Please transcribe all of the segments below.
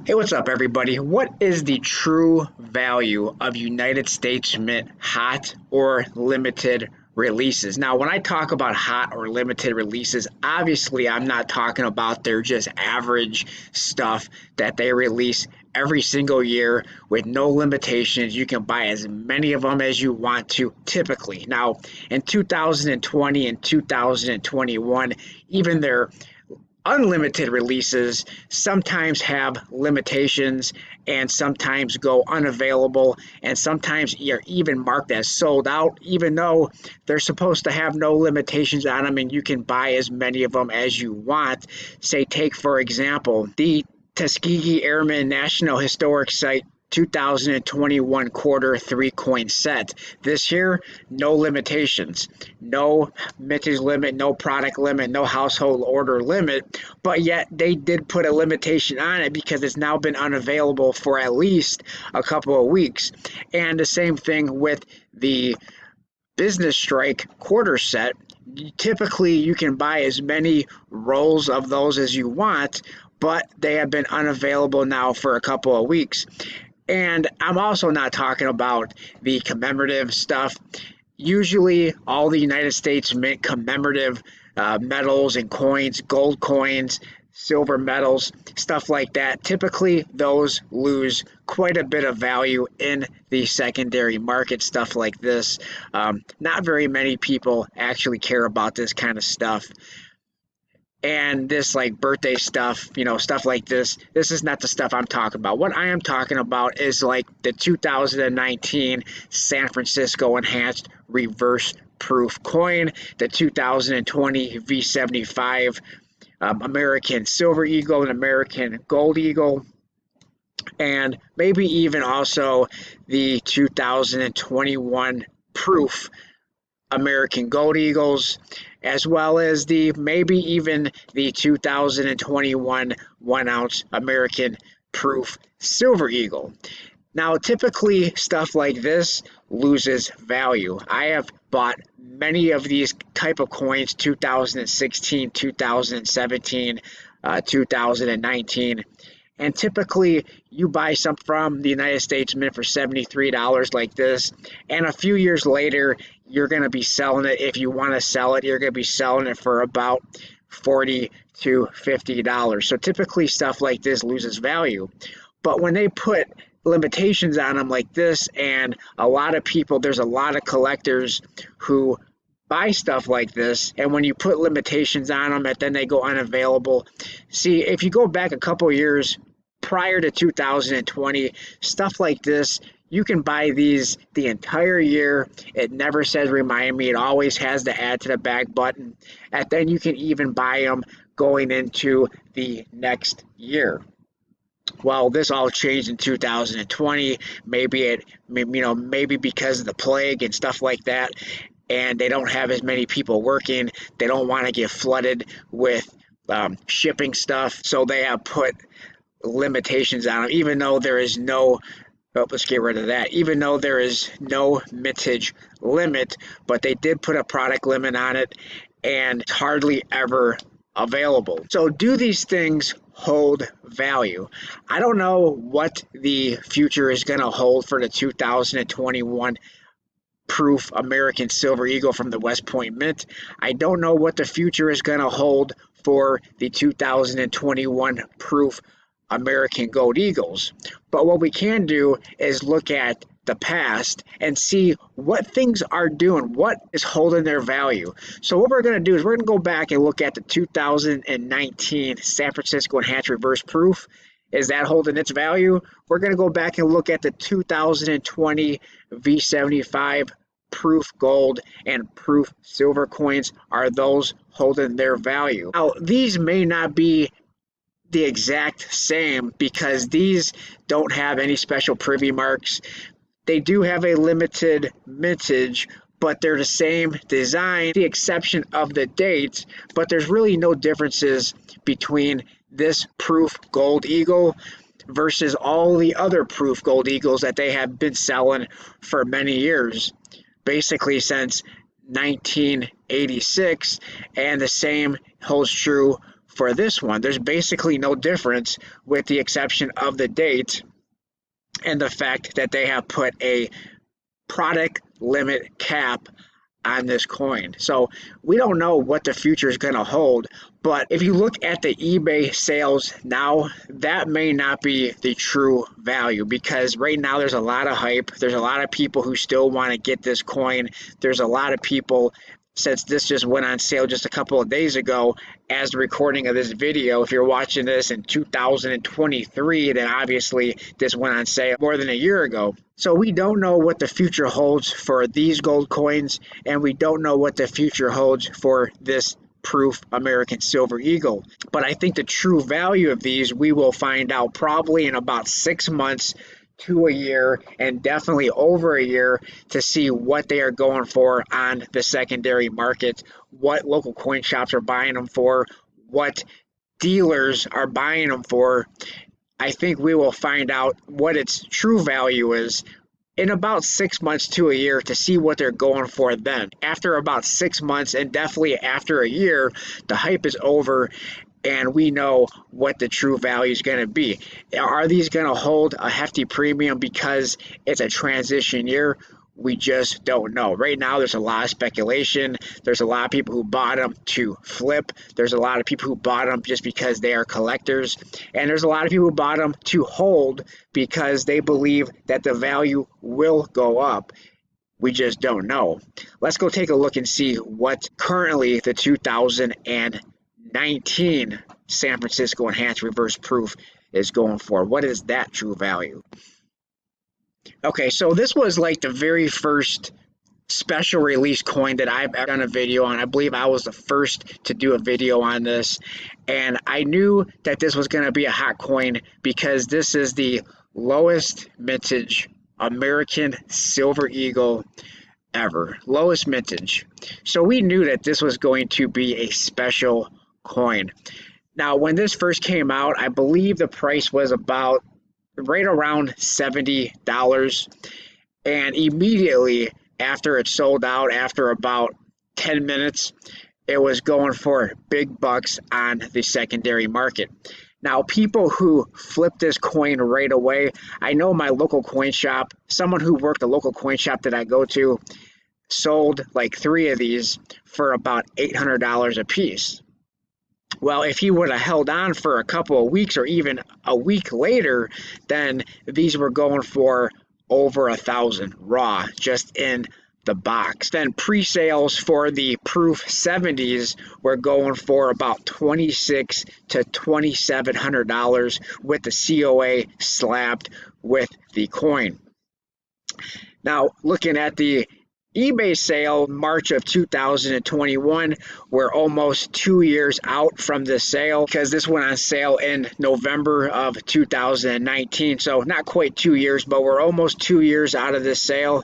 Hey, what's up, everybody? What is the true value of United States Mint hot or limited releases? Now, when I talk about hot or limited releases, obviously I'm not talking about their just average stuff that they release every single year with no limitations. You can buy as many of them as you want to typically. Now, in 2020 and 2021, even their unlimited releases sometimes have limitations and sometimes go unavailable, and sometimes you're even marked as sold out even though they're supposed to have no limitations on them and you can buy as many of them as you want. Say, take for example the Tuskegee Airmen National Historic Site 2021 quarter 3-coin set. This year, no limitations, no mintage limit, no product limit, no household order limit, but yet they did put a limitation on it because it's now been unavailable for at least a couple of weeks. And the same thing with the business strike quarter set. Typically, you can buy as many rolls of those as you want, but they have been unavailable now for a couple of weeks. And I'm also not talking about the commemorative stuff. Usually, all the United States Mint commemorative medals and coins, gold coins, silver medals, stuff like that, typically those lose quite a bit of value in the secondary market, stuff like this. Not very many people actually care about this kind of stuff. And this like birthday stuff, stuff like this is not the stuff I'm talking about. What I am talking about is like the 2019 San Francisco Enhanced Reverse Proof coin, the 2020 V75 American Silver Eagle and American Gold Eagle, and maybe even also the 2021 Proof American Gold Eagles, as well as maybe even the 2021 1-ounce American Proof Silver Eagle. Now, typically stuff like this loses value. I have bought many of these type of coins, 2016, 2017, 2019. And typically, you buy some from the United States Mint for $73 like this, and a few years later, you're going to be selling it. If you want to sell it, you're going to be selling it for about $40 to $50. So typically, stuff like this loses value. But when they put limitations on them like this, and there's a lot of collectors who buy stuff like this, and when you put limitations on them and then they go unavailable. See, if you go back a couple years prior to 2020, stuff like this, you can buy these the entire year. It never says remind me. It always has the add to the back button. And then you can even buy them going into the next year. Well, this all changed in 2020. Maybe because of the plague and stuff like that, and they don't have as many people working. They don't want to get flooded with shipping stuff, so they have put limitations on them, even though there is no let's get rid of that. Even though there is no mintage limit, but they did put a product limit on it, and it's hardly ever available. So do these things hold value? I don't know what the future is going to hold for the 2021 Proof American Silver Eagle from the West Point Mint. I don't know what the future is going to hold for the 2021 Proof American Gold Eagles. But what we can do is look at the past and see what things are doing, what is holding their value. So what we're going to do is we're going to go back and look at the 2019 San Francisco Enhanced Reverse Proof. Is that holding its value? We're going to go back and look at the 2020 V75 Proof Gold and Proof Silver coins. Are those holding their value? Now, these may not be the exact same because these don't have any special privy marks. They do have a limited mintage, but they're the same design, the exception of the dates, but there's really no differences between this Proof Gold Eagle versus all the other Proof Gold Eagles that they have been selling for many years, basically since 1986, and the same holds true for this one. There's basically no difference with the exception of the date and the fact that they have put a product limit cap on this coin. So we don't know what the future is going to hold, but if you look at the eBay sales now, that may not be the true value, because right now there's a lot of hype. There's a lot of people who still want to get this coin. There's a lot of people, since this just went on sale just a couple of days ago as the recording of this video. If you're watching this in 2023, then obviously this went on sale more than a year ago. So we don't know what the future holds for these gold coins, and we don't know what the future holds for this proof American Silver Eagle. But I think the true value of these we will find out probably in about 6 months to a year, and definitely over a year, to see what they are going for on the secondary market, what local coin shops are buying them for, what dealers are buying them for. I think we will find out what its true value is in about 6 months to a year, to see what they're going for then. After about 6 months, and definitely after a year, the hype is over and we know what the true value is going to be. Are these going to hold a hefty premium because it's a transition year? We just don't know. Right now, there's a lot of speculation. There's a lot of people who bought them to flip. There's a lot of people who bought them just because they are collectors. And there's a lot of people who bought them to hold because they believe that the value will go up. We just don't know. Let's go take a look and see what currently the 2019 San Francisco Enhanced Reverse Proof is going for. What is that true value? Okay, so this was like the very first special release coin that I've ever done a video on. I believe I was the first to do a video on this, and I knew that this was going to be a hot coin because this is the lowest mintage American Silver Eagle ever. Lowest mintage. So we knew that this was going to be a special coin. Now, when this first came out, I believe the price was about right around $70, and immediately after it sold out, after about 10 minutes, it was going for big bucks on the secondary market. Now, people who flipped this coin right away, I know my local coin shop, someone who worked the local coin shop that I go to, sold like 3 of these for about $800 a piece. Well, if he would have held on for a couple of weeks or even a week later, then these were going for over $1,000 raw, just in the box. Then pre-sales for the Proof 70s were going for about $2,600 to $2,700 with the COA slapped with the coin. Now, looking at the eBay sale, March of 2021, we're almost 2 years out from the sale because this went on sale in November of 2019. So not quite 2 years, but we're almost 2 years out of this sale.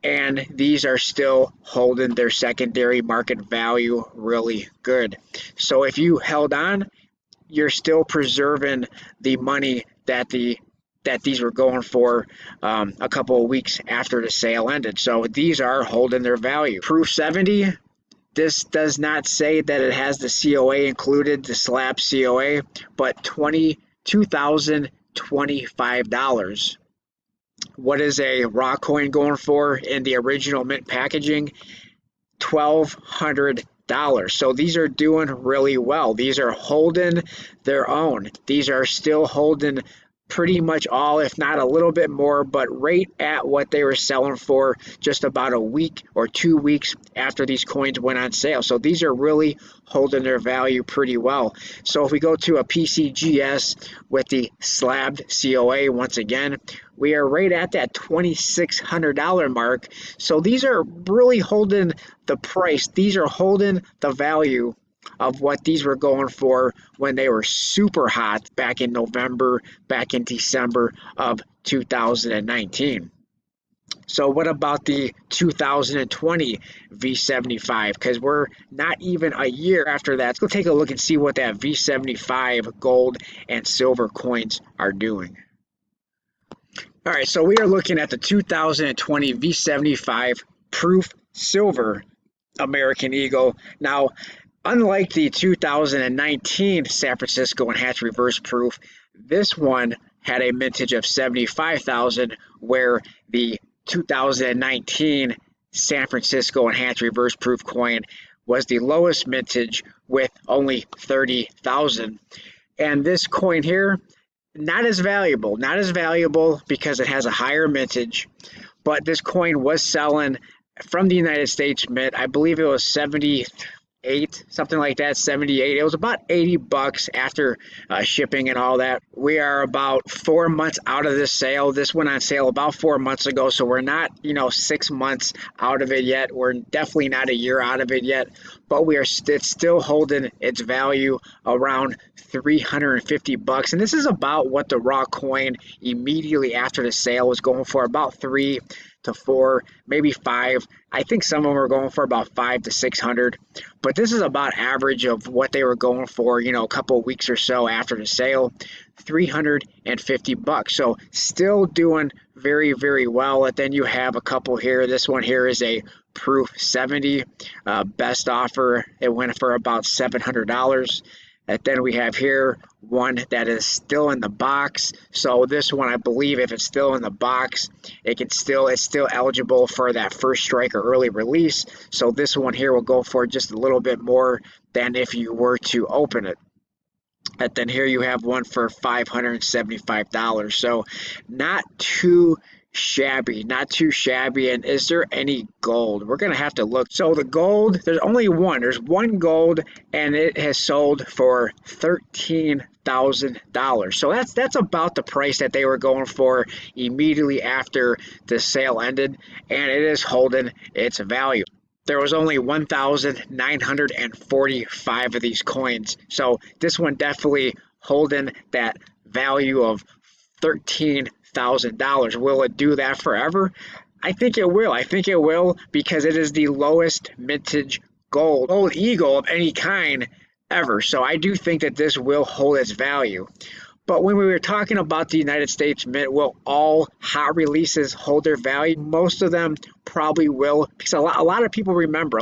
And these are still holding their secondary market value really good. So if you held on, you're still preserving the money that these were going for a couple of weeks after the sale ended. So these are holding their value. Proof 70, this does not say that it has the COA included, the slab COA, but $22,025. What is a raw coin going for in the original mint packaging? $1,200. So these are doing really well. These are holding their own. These are still holding pretty much all, if not a little bit more, but right at what they were selling for just about a week or 2 weeks after these coins went on sale. So these are really holding their value pretty well. So if we go to a PCGS with the slabbed COA, once again, we are right at that $2,600 mark. So these are really holding the price. These are holding the value of what these were going for when they were super hot back in November, back in December of 2019. So what about the 2020 V75? Because we're not even a year after that. Let's go take a look and see what that V75 gold and silver coins are doing. All right, so we are looking at the 2020 V75 Proof Silver American Eagle. Now, Unlike the 2019 San Francisco Enhanced Reverse Proof, this one had a mintage of 75,000, where the 2019 San Francisco Enhanced Reverse Proof coin was the lowest mintage with only 30,000. And this coin here, not as valuable because it has a higher mintage, but this coin was selling from the United States Mint. I believe it was 78, something like that, 78. It was about 80 bucks after shipping and all that. We are about 4 months out of this sale. This went on sale about 4 months ago, so we're not, 6 months out of it yet. We're definitely not a year out of it yet, but it's still holding its value around 350 bucks. And this is about what the raw coin immediately after the sale was going for, about 3 to 4, maybe 5. I think some of them were going for about 5 to 600, but this is about average of what they were going for, a couple of weeks or so after the sale, 350 bucks. So still doing very, very well. And then you have a couple here. This one here is a Proof 70 best offer. It went for about $700. And then we have here one that is still in the box. So this one, I believe, if it's still in the box, it's still eligible for that first strike or early release. So this one here will go for just a little bit more than if you were to open it. And then here you have one for $575. So not too shabby, not too shabby. And is there any gold? We're gonna have to look. So the gold, there's only one. There's one gold, and it has sold for $13,000. So that's about the price that they were going for immediately after the sale ended, and it is holding its value. There was only 1,945 of these coins. So this one definitely holding that value of $13,000. Will it do that forever? I think it will. I think it will because it is the lowest mintage gold eagle of any kind ever. So I do think that this will hold its value. But when we were talking about the United States Mint, will all hot releases hold their value? Most of them probably will, because a lot of people remember.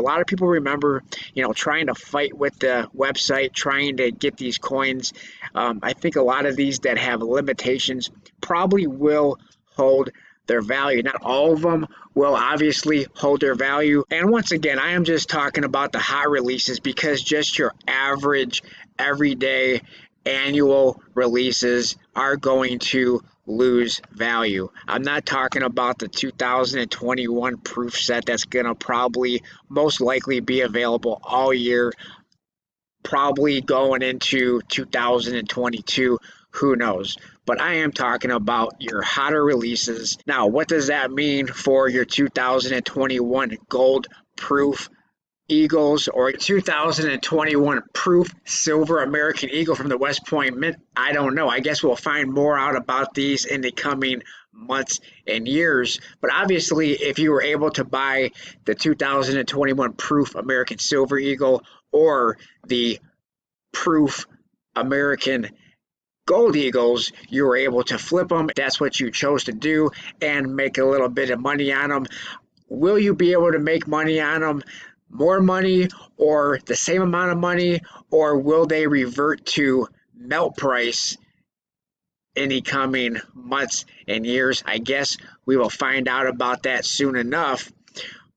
Trying to fight with the website, trying to get these coins. I think a lot of these that have limitations probably will hold their value. Not all of them will obviously hold their value. And once again, I am just talking about the hot releases because just your average, everyday, annual releases are going to lose value. I'm not talking about the 2021 proof set that's going to probably most likely be available all year, probably going into 2022. Who knows? But I am talking about your hotter releases. Now, what does that mean for your 2021 gold proof Eagles or 2021 proof silver American Eagle from the West Point Mint? I don't know. I guess we'll find more out about these in the coming months and years. But obviously, if you were able to buy the 2021 proof American Silver Eagle or the proof American Gold Eagles, you were able to flip them. That's what you chose to do and make a little bit of money on them. Will you be able to make money on them? More money or the same amount of money, or will they revert to melt price in the coming months and years? I guess we will find out about that soon enough.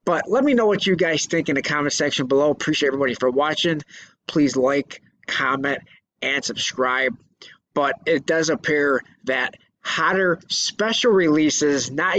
But let me know what you guys think in the comment section below. Appreciate everybody for watching. Please like, comment, and subscribe. But it does appear that hotter special releases, not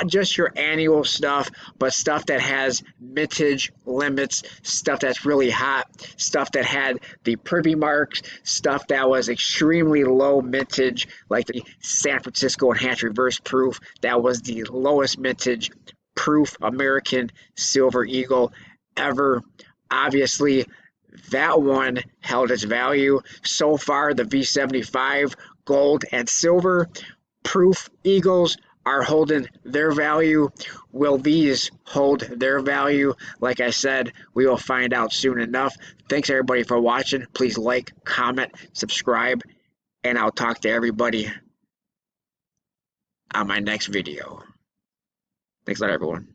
just your annual stuff, but stuff that has mintage limits, stuff that's really hot, stuff that had the privy marks, stuff that was extremely low mintage, like the San Francisco Enhanced Reverse Proof, that was the lowest mintage proof American Silver Eagle ever. Obviously, that one held its value. So far, the V75 gold and silver proof Eagles are holding their value. Will these hold their value? Like I said, we will find out soon enough. Thanks everybody for watching. Please like, comment, subscribe, and I'll talk to everybody on my next video. Thanks a lot, everyone.